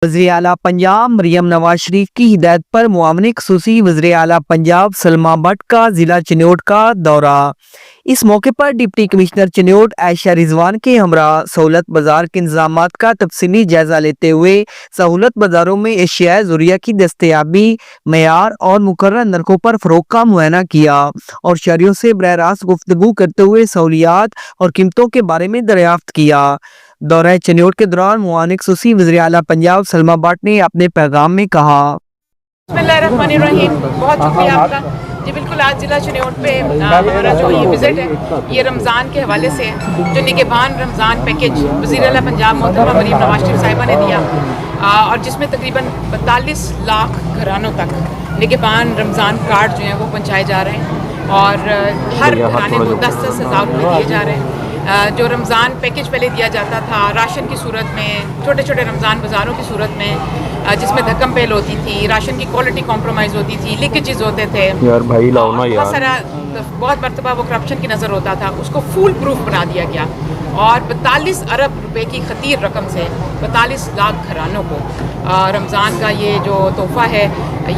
وزیر اعلیٰ پنجاب مریم نواز شریف کی ہدایت پر معاون خصوصی وزیر اعلیٰ پنجاب سلمیٰ بٹ کا ضلع چنیوٹ کا دورہ۔ اس موقع پر ڈپٹی کمشنر چنیوٹ عائشہ رضوان کے ہمراہ سہولت بازار کے انتظامات کا تفصیلی جائزہ لیتے ہوئے سہولت بازاروں میں اشیاء ضروریہ کی دستیابی، معیار اور مقررہ نرخوں پر فروغ کا معائنہ کیا اور شہریوں سے براہ راست گفتگو کرتے ہوئے سہولیات اور قیمتوں کے بارے میں دریافت کیا۔ دورہ چنیوٹ کے دوران معاون خصوصی وزیر اعلیٰ پنجاب سلمیٰ بٹ نے اپنے پیغام میں کہا: بسم اللہ الرحمن الرحیم، بہت شکریہ آپ کا۔ جی بالکل، آج ضلع چنیوٹ پہ ہمارا جو یہ وزٹ ہے یہ رمضان کے حوالے سے جو نگہبان رمضان پیکیج وزیر اعلیٰ پنجاب محترمہ مریم نواز شریف صاحبہ نے دیا اور جس میں تقریباً 42 لاکھ گھرانوں تک نگہبان رمضان کارڈ جو ہیں وہ پہنچائے جا رہے ہیں اور ہر گھرانے کو 10-10 ہزار روپے دیے جا رہے ہیں۔ جو رمضان پیکیج پہلے دیا جاتا تھا راشن کی صورت میں، چھوٹے چھوٹے رمضان بازاروں کی صورت میں، جس میں دھکم پیل ہوتی تھی، راشن کی کوالٹی کمپرومائز ہوتی تھی، لیکیجز ہوتے تھے، بہت سارا بہت مرتبہ وہ کرپشن کی نظر ہوتا تھا، اس کو فول پروف بنا دیا گیا اور 42 ارب روپے کی خطیر رقم سے 42 لاکھ گھرانوں کو رمضان کا یہ جو تحفہ ہے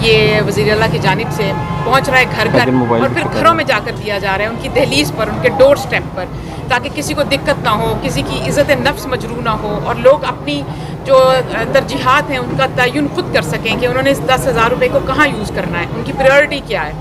یہ وزیر اللہ کی جانب سے پہنچ رہا ہے گھر گھر، اور پھر گھروں میں جا کر دیا جا رہا ہے، ان کی دہلیز پر، ان کے ڈور سٹیپ پر، تاکہ کسی کو دقت نہ ہو، کسی کی عزت نفس مجروح نہ ہو اور لوگ اپنی جو ترجیحات ہیں ان کا تعین خود کر سکیں کہ انہوں نے اس 10,000 روپے کو کہاں یوز کرنا ہے، ان کی پریورٹی کیا ہے،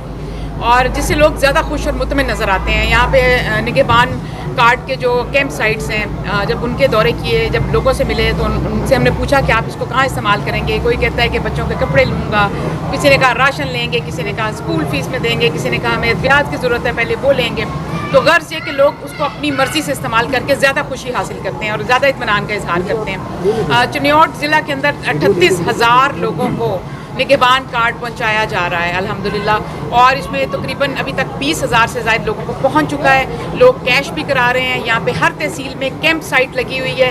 اور جس سے لوگ زیادہ خوش اور مطمئن نظر آتے ہیں۔ یہاں پہ نگہبان کارڈ کے جو کیمپ سائٹس ہیں، جب ان کے دورے کیے، جب لوگوں سے ملے تو ان سے ہم نے پوچھا کہ آپ اس کو کہاں استعمال کریں گے۔ کوئی کہتا ہے کہ بچوں کے کپڑے لوں گا، کسی نے کہا راشن لیں گے، کسی نے کہا اسکول فیس میں دیں گے، کسی نے کہا ہمیں ادویات کی ضرورت ہے پہلے وہ لیں گے۔ تو غرض یہ کہ لوگ اس کو اپنی مرضی سے استعمال کر کے زیادہ خوشی حاصل کرتے ہیں اور زیادہ اطمینان کا اظہار کرتے ہیں۔ چنیوٹ ضلع کے اندر 38,000 لوگوں کو نگہبان کارڈ پہنچایا جا رہا ہے الحمدللہ، اور اس میں تقریباً ابھی تک 20,000 سے زائد لوگوں کو پہنچ چکا ہے۔ لوگ کیش بھی کرا رہے ہیں۔ یہاں پہ ہر تحصیل میں کیمپ سائٹ لگی ہوئی ہے،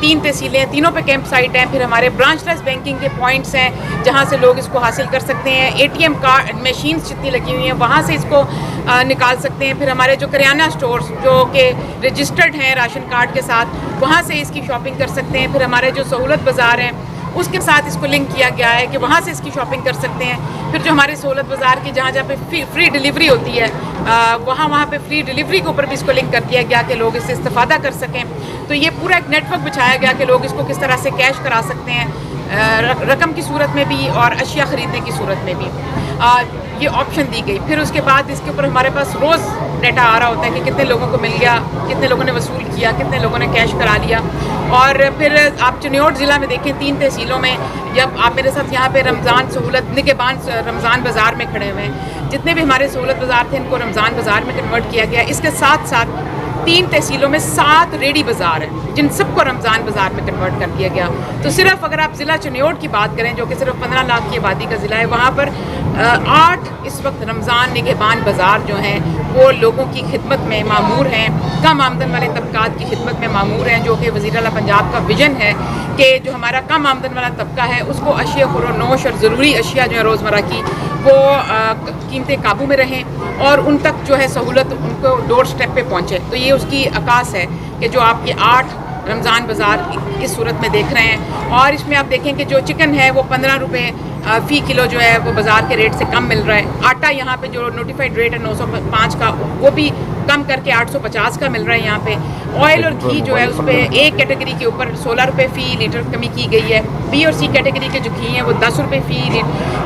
3 تحصیلیں ہیں، تینوں پہ کیمپ سائٹ ہیں۔ پھر ہمارے برانچ لیس بینکنگ کے پوائنٹس ہیں جہاں سے لوگ اس کو حاصل کر سکتے ہیں۔ ATM کارڈ مشینز جتنی لگی ہوئی ہیں وہاں سے اس کو نکال سکتے ہیں۔ پھر ہمارے جو کریانہ اسٹورز جو کہ رجسٹرڈ ہیں راشن کارڈ کے ساتھ، وہاں سے اس کی شاپنگ کر سکتے ہیں۔ پھر ہمارے جو سہولت بازار ہیں اس کے ساتھ اس کو لنک کیا گیا ہے کہ وہاں سے اس کی شاپنگ کر سکتے ہیں۔ پھر جو ہمارے سہولت بازار کی جہاں پہ فری ڈیلیوری ہوتی ہے وہاں پہ فری ڈیلیوری کے اوپر بھی اس کو لنک کر دیا گیا کہ لوگ اس سے استفادہ کر سکیں۔ تو یہ پورا ایک نیٹ ورک بچھایا گیا کہ لوگ اس کو کس طرح سے کیش کرا سکتے ہیں، رقم کی صورت میں بھی اور اشیاء خریدنے کی صورت میں بھی یہ آپشن دی گئی۔ پھر اس کے بعد اس کے اوپر ہمارے پاس روز ڈیٹا آ رہا ہوتا ہے کہ کتنے لوگوں کو مل گیا، کتنے لوگوں نے وصول کیا، کتنے لوگوں نے کیش کرا لیا۔ اور پھر آپ چنیوٹ ضلع میں دیکھیں 3 تحصیلوں میں، جب آپ میرے ساتھ یہاں پہ رمضان سہولت نگہبان رمضان بازار میں کھڑے ہوئے ہیں، جتنے بھی ہمارے سہولت بازار تھے ان کو رمضان بازار میں کنورٹ کیا گیا۔ اس کے ساتھ ساتھ 3 تحصیلوں میں 7 ریڈی بازار ہیں جن سب کو رمضان بازار میں کنورٹ کر دیا گیا۔ تو صرف اگر آپ ضلع چنیوٹ کی بات کریں جو کہ صرف 15 لاکھ کی آبادی کا ضلع ہے، وہاں پر 8 اس وقت رمضان نگہبان بازار جو ہیں وہ لوگوں کی خدمت میں معمور ہیں، کم آمدن والے طبقات کی خدمت میں معمور ہیں، جو کہ وزیر اعلیٰ پنجاب کا ویژن ہے کہ جو ہمارا کم آمدن والا طبقہ ہے اس کو اشیاء خور و نوش اور ضروری اشیاء جو ہے روزمرہ کی وہ قیمتیں قابو میں رہیں اور ان تک جو ہے سہولت ان کو ڈور سٹیپ پہ پہنچے۔ تو یہ اس کی عکاس ہے کہ جو آپ کے 8 رمضان بازار اس صورت میں دیکھ رہے ہیں۔ اور اس میں آپ دیکھیں کہ جو چکن ہے وہ 15 روپے فی کلو جو ہے وہ بازار کے ریٹ سے کم مل رہا ہے۔ آٹا یہاں پہ جو نوٹیفائڈ ریٹ ہے 905 کا وہ بھی کم کر کے 850 کا مل رہا ہے یہاں پہ۔ آئل اور گھی جو ہے اس پہ ایک کیٹیگری کے اوپر 16 روپے فی لیٹر کمی کی گئی ہے۔ بی اور سی کیٹیگری کے جو گھی ہیں وہ 10 روپے فی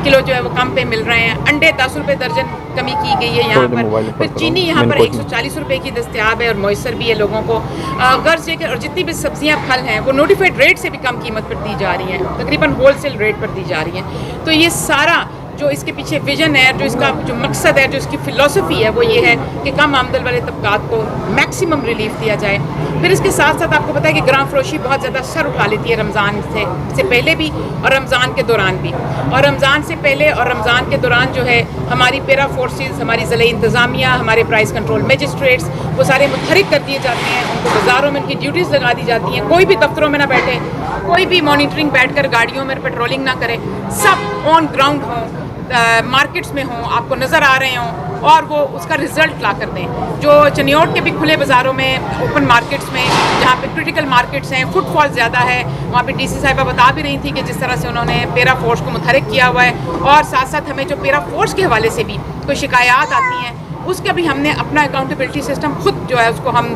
کلو جو ہے وہ کم پہ مل رہے ہیں۔ انڈے 10 روپے درجن کمی کی گئی ہے یہاں پر۔ پھر چینی یہاں پر 140 روپے کی دستیاب ہے اور میسر بھی ہے لوگوں کو۔ غرض یہ کہ اور جتنی بھی سبزیاں پھل ہیں وہ نوٹیفائڈ ریٹ سے بھی کم قیمت پر دی جا رہی ہیں، تقریباً ہول سیل ریٹ پر دی جا رہی ہیں۔ تو یہ سارا جو اس کے پیچھے ویژن ہے، جو اس کا جو مقصد ہے، جو اس کی فلسفی ہے وہ یہ ہے کہ کم آمدن والے طبقات کو میکسیمم ریلیف دیا جائے۔ پھر اس کے ساتھ ساتھ آپ کو پتہ ہے کہ گرام فروشی بہت زیادہ سر اٹھا لیتی ہے رمضان سے پہلے بھی اور رمضان کے دوران بھی، اور رمضان سے پہلے اور رمضان کے دوران جو ہے ہماری پیرا فورسز، ہماری ضلعی انتظامیہ، ہمارے پرائز کنٹرول میجسٹریٹس وہ سارے متحرک کر دیے جاتے ہیں، ان کو بازاروں میں ان کی ڈیوٹیز لگا دی جاتی ہیں۔ کوئی بھی دفتروں میں نہ بیٹھے، کوئی بھی مانیٹرنگ بیٹھ کر گاڑیوں میں پیٹرولنگ نہ کرے، سب آن گراؤنڈ ہوں، مارکیٹس میں ہوں، آپ کو نظر آ رہے ہوں اور وہ اس کا رزلٹ لا کر دیں. جو چنیوٹ کے بھی کھلے بازاروں میں، اوپن مارکیٹس میں جہاں پہ کرٹیکل مارکیٹس ہیں، فٹ فال زیادہ ہے، وہاں پہ ڈی سی صاحبہ بتا بھی رہی تھی کہ جس طرح سے انہوں نے پیرا فورس کو متحرک کیا ہوا ہے، اور ساتھ ساتھ ہمیں جو پیرا فورس کے حوالے سے بھی کوئی شکایات آتی ہیں اس کا بھی ہم نے اپنا اکاؤنٹیبلٹی سسٹم خود جو ہے اس کو ہم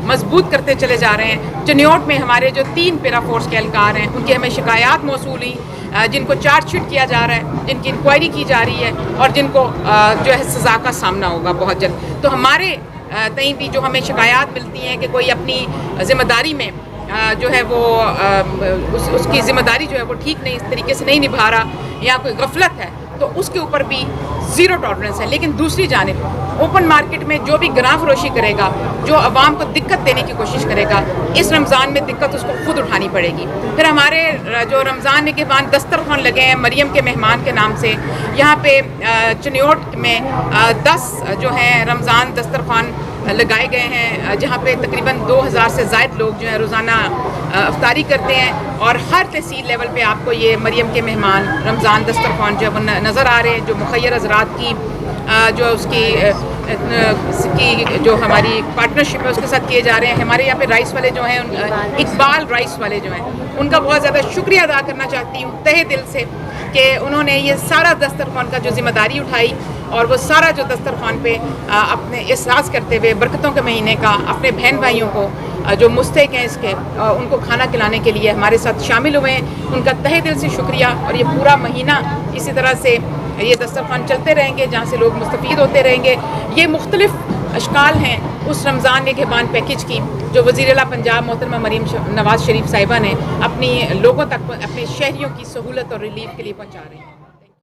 مضبوط کرتے چلے جا رہے ہیں. چنیوٹ میں ہمارے جو 3 پیرا فورس کے اہلکار ہیں ان کی ہمیں شکایات موصول ہوئی، جن کو چارج شیٹ کیا جا رہا ہے، جن کی انکوائری کی جا رہی ہے اور جن کو جو ہے سزا کا سامنا ہوگا بہت جلد. تو ہمارے تئیں بھی جو ہمیں شکایات ملتی ہیں کہ کوئی اپنی ذمہ داری میں جو ہے وہ اس کی ذمہ داری جو ہے وہ ٹھیک نہیں، اس طریقے سے نہیں نبھا رہا یا کوئی غفلت ہے، تو اس کے اوپر بھی زیرو ٹالرنس ہے. لیکن دوسری جانب اوپن مارکیٹ میں جو بھی گراں فروشی کرے گا، جو عوام کو دقت دینے کی کوشش کرے گا، اس رمضان میں دقت اس کو خود اٹھانی پڑے گی. پھر ہمارے جو رمضان کے بعد دسترخوان لگے ہیں مریم کے مہمان کے نام سے، یہاں پہ چنیوٹ میں 10 جو ہیں رمضان دسترخوان لگائے گئے ہیں، جہاں پہ تقریباً 2000 سے زائد لوگ جو ہیں روزانہ افطاری کرتے ہیں. اور ہر تحصیل لیول پہ آپ کو یہ مریم کے مہمان رمضان دسترخوان جو ہے نظر آ رہے ہیں، جو مخیر حضرات کی جو اس کی جو ہماری پارٹنرشپ ہے اس کے ساتھ کیے جا رہے ہیں. ہمارے یہاں پہ رائس والے جو ہیں، اقبال رائس والے جو ہیں، ان کا بہت زیادہ شکریہ ادا کرنا چاہتی ہوں تہہ دل سے کہ انہوں نے یہ سارا دسترخوان کا جو ذمہ داری اٹھائی اور وہ سارا جو دسترخوان پہ اپنے احساس کرتے ہوئے برکتوں کے مہینے کا اپنے بہن بھائیوں کو جو مستحق ہیں اس کے، ان کو کھانا کھلانے کے لیے ہمارے ساتھ شامل ہوئے ہیں. ان کا تہہ دل سے شکریہ. اور یہ پورا مہینہ اسی طرح سے یہ دسترخوان چلتے رہیں گے جہاں سے لوگ مستفید ہوتے رہیں گے. یہ مختلف اشکال ہیں اس رمضان نگہبان پیکج کی جو وزیر اعلیٰ پنجاب محترمہ مریم نواز شریف صاحبہ نے اپنی لوگوں تک، اپنے شہریوں کی سہولت اور ریلیف کے لیے پہنچا رہے ہیں.